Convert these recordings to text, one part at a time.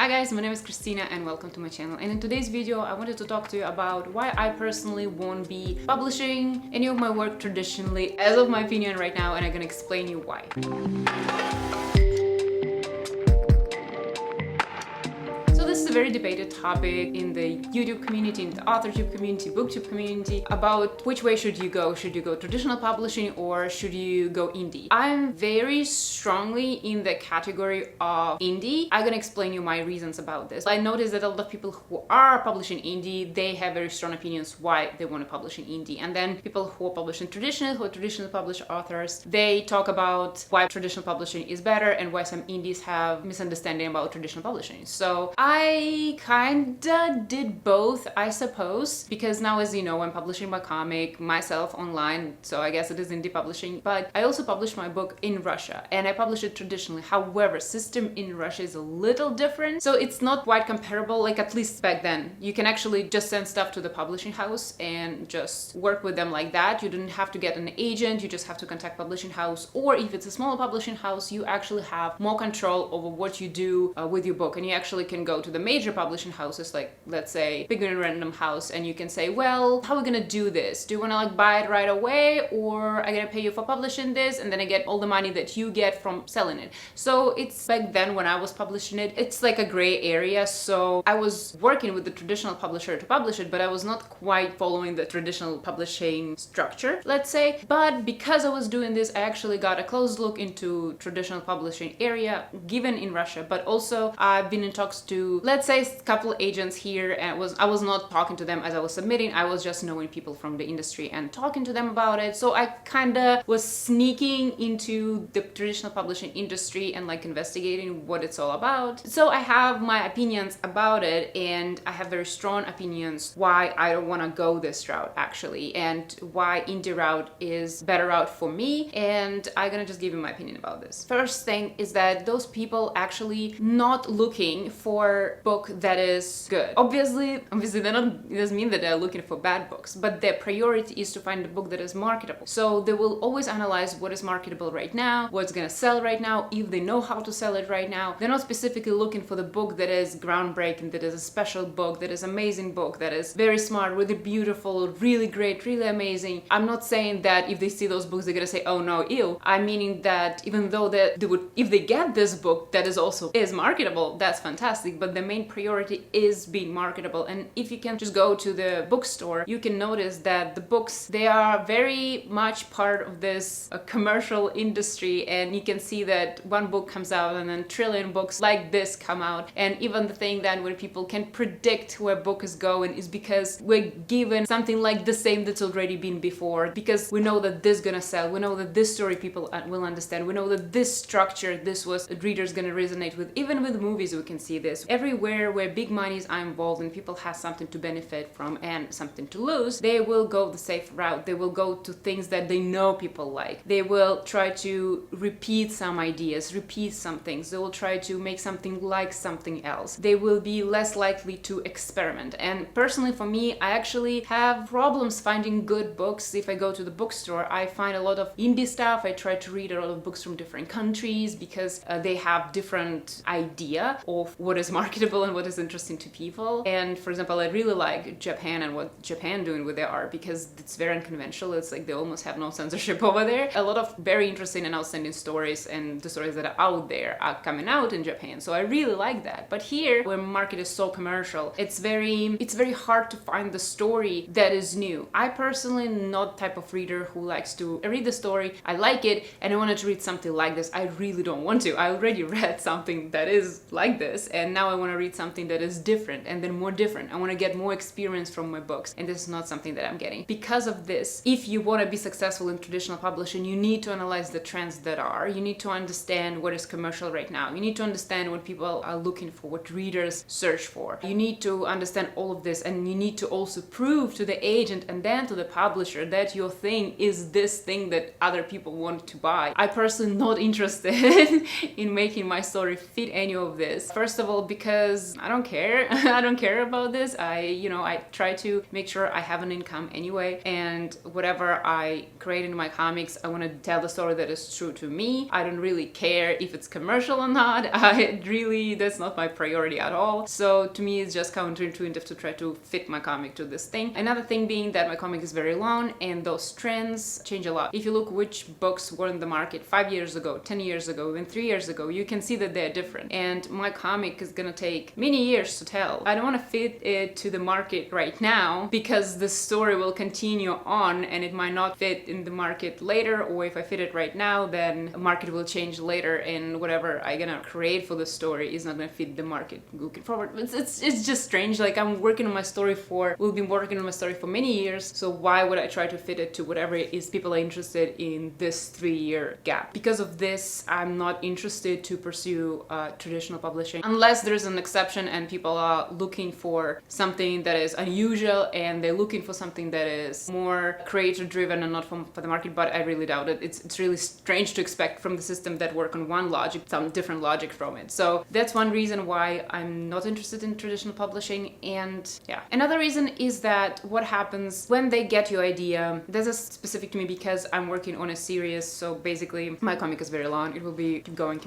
Hi guys, my name is Christina and welcome to my channel. And in today's video I wanted to talk to you about why I personally won't be publishing any of my work traditionally as of my opinion right now, and I'm gonna explain you why. This is a very debated topic in the YouTube community, in the authorship community, booktube community, about which way should you go. Should you go traditional publishing or should you go indie? I'm very strongly in the category of indie. I'm gonna explain you my reasons about this. I noticed that a lot of people who are publishing indie, they have very strong opinions why they want to publish in indie. And then people who are publishing traditional, who are traditionally published authors, they talk about why traditional publishing is better and why some indies have misunderstanding about traditional publishing. So I kinda did both, I suppose, because now, as you know, I'm publishing my comic myself online, so I guess it is indie publishing, but I also published my book in Russia and I published it traditionally. However, system in Russia is a little different, so it's not quite comparable, like at least back then. You can actually just send stuff to the publishing house and just work with them like that. You didn't have to get an agent, you just have to contact publishing house, or if it's a small publishing house, you actually have more control over what you do with your book, and you actually can go to the major publishing houses, like let's say Big and Random House, and you can say, well, how are we gonna do this? Do you want to like buy it right away, or I'm gonna pay you for publishing this and then I get all the money that you get from selling it? So it's back then when I was publishing it, it's like a gray area. So I was working with the traditional publisher to publish it, but I was not quite following the traditional publishing structure, let's say. But because I was doing this, I actually got a close look into traditional publishing area given in Russia, but also I've been in talks to, let's say, a couple agents here, and I was not talking to them as I was submitting. I was just knowing people from the industry and talking to them about it. So I kind of was sneaking into the traditional publishing industry and like investigating what it's all about. So I have my opinions about it, and I have very strong opinions why I don't want to go this route actually, and why indie route is better route for me. And I'm gonna just give you my opinion about this. First thing is that those people actually not looking for book that is good. Obviously they're not, it doesn't mean that they're looking for bad books, but their priority is to find a book that is marketable. So they will always analyze what is marketable right now, what's gonna sell right now, if they know how to sell it right now. They're not specifically looking for the book that is groundbreaking, that is a special book, that is amazing book, that is very smart, really beautiful, really great, really amazing. I'm not saying that if they see those books they're gonna say, oh no, ew. I'm meaning that even though they would, if they get this book that is also marketable, that's fantastic, but the main priority is being marketable. And if you can just go to the bookstore, you can notice that the books, they are very much part of this commercial industry, and you can see that one book comes out and then trillion books like this come out. And even the thing that when people can predict where a book is going is because we're given something like the same that's already been before, because we know that this is gonna sell, we know that this story people will understand, we know that this structure, this was readers gonna resonate with. Even with movies we can see this. Everywhere where big monies are involved and people have something to benefit from and something to lose, they will go the safe route. They will go to things that they know people like. They will try to repeat some ideas, repeat some things. They will try to make something like something else. They will be less likely to experiment. And personally for me, I actually have problems finding good books. If I go to the bookstore, I find a lot of indie stuff. I try to read a lot of books from different countries because they have different idea of what is marketable and what is interesting to people. And for example, I really like Japan and what Japan doing with their art, because it's very unconventional. It's like they almost have no censorship over there. A lot of very interesting and outstanding stories, and the stories that are out there are coming out in Japan. So I really like that. But here, where market is so commercial, it's very hard to find the story that is new. I personally am not the type of reader who likes to read the story, I like it, and I wanted to read something like this. I really don't want to. I already read something that is like this, and now I want to read something that is different, and then more different. I want to get more experience from my books, and this is not something that I'm getting. Because of this, if you want to be successful in traditional publishing, you need to analyze the trends that are. You need to understand what is commercial right now. You need to understand what people are looking for, what readers search for. You need to understand all of this, and you need to also prove to the agent and then to the publisher that your thing is this thing that other people want to buy. I personally not interested in making my story fit any of this. First of all, because because I don't care. I don't care about this. I try to make sure I have an income anyway, and whatever I create in my comics, I want to tell the story that is true to me. I don't really care if it's commercial or not. That's not my priority at all. So to me, it's just counterintuitive to try to fit my comic to this thing. Another thing being that my comic is very long and those trends change a lot. If you look which books were in the market 5 years ago, 10 years ago, even 3 years ago, you can see that they're different. And my comic is gonna take many years to tell. I don't want to fit it to the market right now because the story will continue on and it might not fit in the market later, or if I fit it right now, then the market will change later and whatever I'm gonna create for the story is not gonna fit the market looking forward. It's just strange. Like, we've been working on my story for many years, so why would I try to fit it to whatever it is people are interested in this 3-year gap? Because of this, I'm not interested to pursue traditional publishing unless there's an exception and people are looking for something that is unusual and they're looking for something that is more creator driven and not for the market, but I really doubt it. It's really strange to expect from the system that work on one logic some different logic from it. So that's one reason why I'm not interested in traditional publishing. And yeah, another reason is that what happens when they get your idea, this is specific to me because I'm working on a series, so basically my comic is very long. It will be keep going.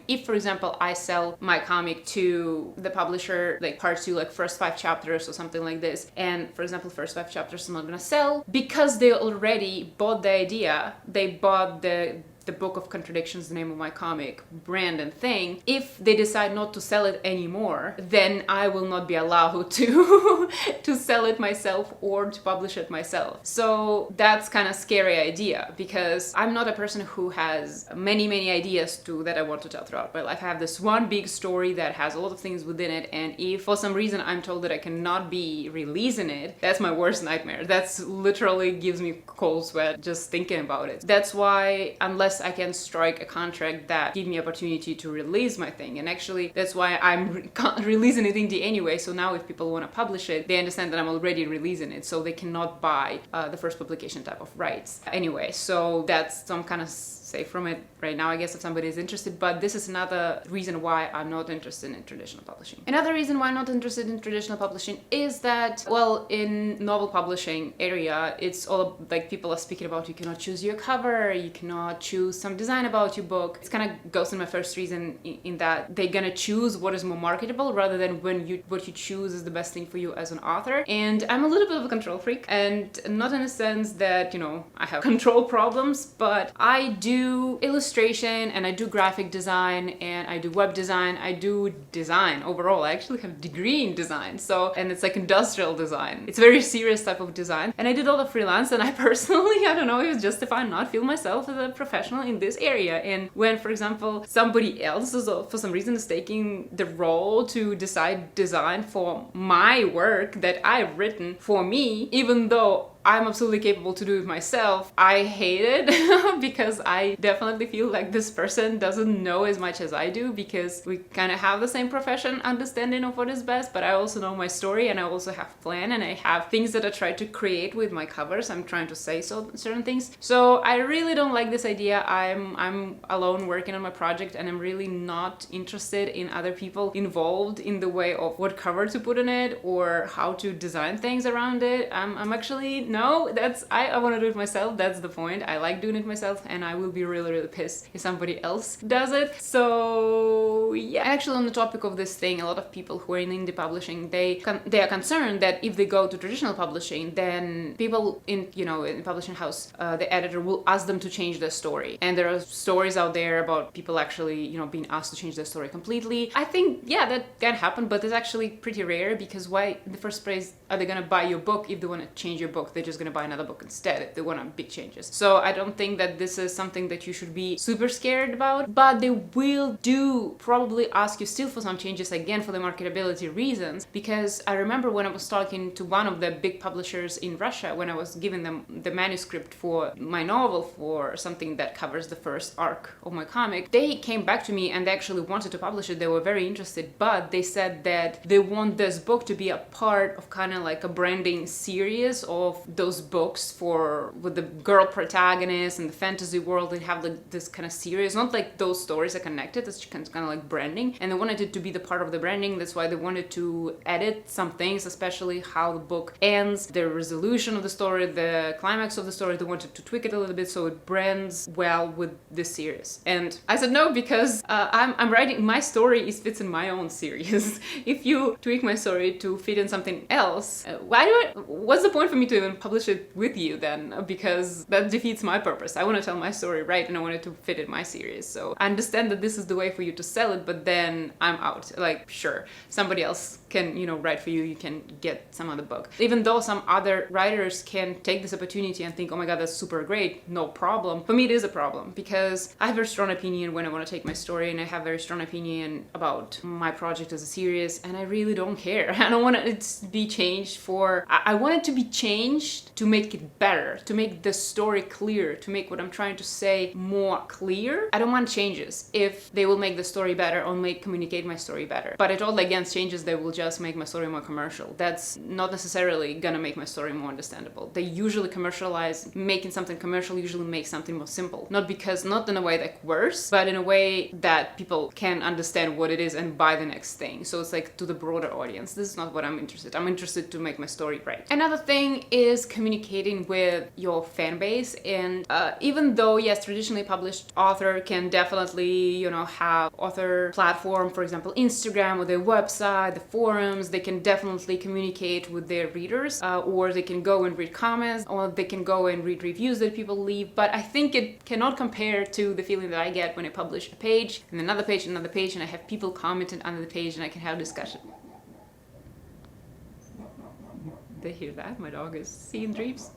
If, for example, I sell my comic to the publisher, like part 2, like first 5 chapters or something like this, and for example, first 5 chapters are not gonna sell because they already bought the idea, they bought the Book of Contradictions, the name of my comic, brand and thing. If they decide not to sell it anymore, then I will not be allowed to to sell it myself or to publish it myself. So that's kind of scary idea because I'm not a person who has many ideas that I want to tell throughout my life. I have this one big story that has a lot of things within it, and if for some reason I'm told that I cannot be releasing it, that's my worst nightmare. That's literally gives me cold sweat just thinking about it. That's why unless I can strike a contract that give me opportunity to release my thing, and actually that's why I'm releasing it indie anyway. So now if people want to publish it, they understand that I'm already releasing it, so they cannot buy the first publication type of rights anyway. So that's some kind of safe from it right now, I guess, if somebody is interested. But this is another reason why I'm not interested in traditional publishing. Another reason why I'm not interested in traditional publishing is that, well, in novel publishing area, it's all like people are speaking about you cannot choose your cover, you cannot choose some design about your book. It's kind of goes in my first reason in that they're gonna choose what is more marketable rather than what you choose is the best thing for you as an author. And I'm a little bit of a control freak, and not in a sense that, I have control problems, but I do illustration and I do graphic design and I do web design. I do design overall. I actually have a degree in design. And it's like industrial design. It's a very serious type of design. And I did all the freelance, and I personally, I don't know, it was justified not feel myself as a professional in this area. And when, for example, somebody else is, for some reason, is taking the role to decide design for my work that I've written for me, even though I'm absolutely capable to do it myself, I hate it because I definitely feel like this person doesn't know as much as I do, because we kind of have the same profession understanding of what is best, but I also know my story and I also have plan and I have things that I try to create with my covers. I'm trying to say certain things. So I really don't like this idea. I'm alone working on my project and I'm really not interested in other people involved in the way of what cover to put in it or how to design things around it. I'm actually no, I want to do it myself. That's the point. I like doing it myself, and I will be really pissed if somebody else does it. So yeah, actually on the topic of this thing, a lot of people who are in indie publishing, they are concerned that if they go to traditional publishing, then people in in publishing house, the editor will ask them to change their story. And there are stories out there about people actually being asked to change their story completely. I think that can happen, but it's actually pretty rare, because why in the first place are they gonna buy your book if they want to change your book? They're just gonna buy another book instead if they want big changes. So I don't think that this is something that you should be super scared about, but they will probably ask you still for some changes, again for the marketability reasons, because I remember when I was talking to one of the big publishers in Russia, when I was giving them the manuscript for my novel, for something that covers the first arc of my comic, they came back to me and they actually wanted to publish it. They were very interested, but they said that they want this book to be a part of kind of like a branding series of those books with the girl protagonist and the fantasy world, they have like this kind of series, not like those stories are connected, it's kind of like branding, and they wanted it to be the part of the branding. That's why they wanted to edit some things, especially how the book ends, the resolution of the story, the climax of the story. They wanted to tweak it a little bit so it brands well with this series. And I said no, because I'm writing, my story fits in my own series. If you tweak my story to fit in something else, what's the point for me to even publish it with you then? Because that defeats my purpose. I want to tell my story right, and I want it to fit in my series. So I understand that this is the way for you to sell it, but then I'm out. Like, sure, somebody else can, write for you, you can get some other book. Even though some other writers can take this opportunity and think, oh my god, that's super great, no problem. For me, it is a problem, because I have a very strong opinion when I want to take my story, and I have a very strong opinion about my project as a series, and I really don't care. I don't want it to be changed I want it to be changed to make it better, to make the story clear, to make what I'm trying to say more clear. I don't want changes if they will make the story better or communicate my story better. But I totally against changes that will just make my story more commercial. That's not necessarily gonna make my story more understandable. They usually commercialize, making something commercial usually makes something more simple. Not in a way like worse, but in a way that people can understand what it is and buy the next thing. So it's like to the broader audience. This is not what I'm interested. I'm interested to make my story right. Another thing is communicating with your fan base. And even though, yes, traditionally published author can definitely, have author platform, for example, Instagram or their website, the forums, they can definitely communicate with their readers, or they can go and read comments, or they can go and read reviews that people leave. But I think it cannot compare to the feeling that I get when I publish a page and another page and another page, and I have people commenting under the page and I can have discussion. They hear that? My dog is seeing dreams.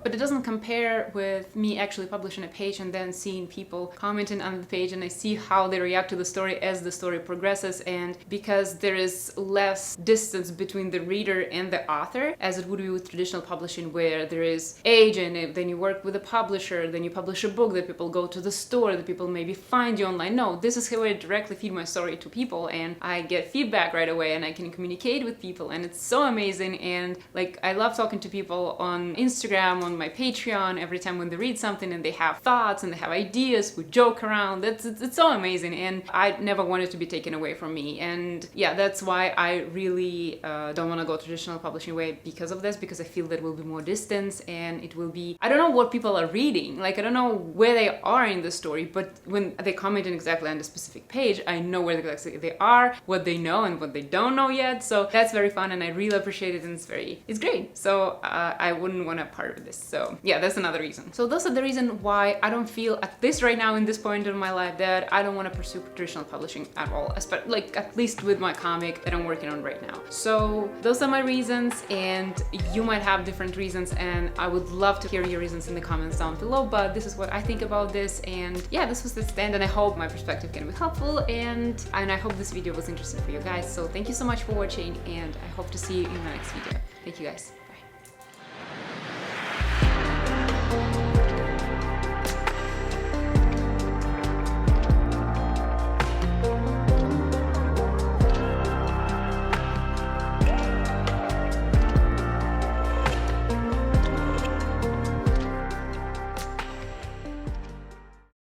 But it doesn't compare with me actually publishing a page and then seeing people commenting on the page, and I see how they react to the story as the story progresses. And because there is less distance between the reader and the author, as it would be with traditional publishing, where there is agent, then you work with a publisher, then you publish a book, that people go to the store, that people maybe find you online. No, this is how I directly feed my story to people, and I get feedback right away, and I can communicate with people, and it's so amazing. And like, I love talking to people on Instagram, on my Patreon, every time when they read something and they have thoughts and they have ideas, we joke around. It's so amazing, and I never want it to be taken away from me. And yeah, that's why I really don't want to go traditional publishing way because of this, because I feel that will be more distance, and it will be, I don't know what people are reading, like I don't know where they are in the story, but when they comment in exactly on the specific page, I know where exactly they are, what they know and what they don't know yet. So that's very fun, and I really appreciate it, and it's great. So I wouldn't want to part of this. So yeah, that's another reason. So those are the reason why I don't feel, at this right now in this point in my life, that I don't want to pursue traditional publishing at all, like at least with my comic that I'm working on right now. So those are my reasons, and you might have different reasons, and I would love to hear your reasons in the comments down below. But this is what I think about this, and yeah, this was the stand, and I hope my perspective can be helpful, and I hope this video was interesting for you guys. So thank you so much for watching, and I hope to see you in the next video. Thank you guys.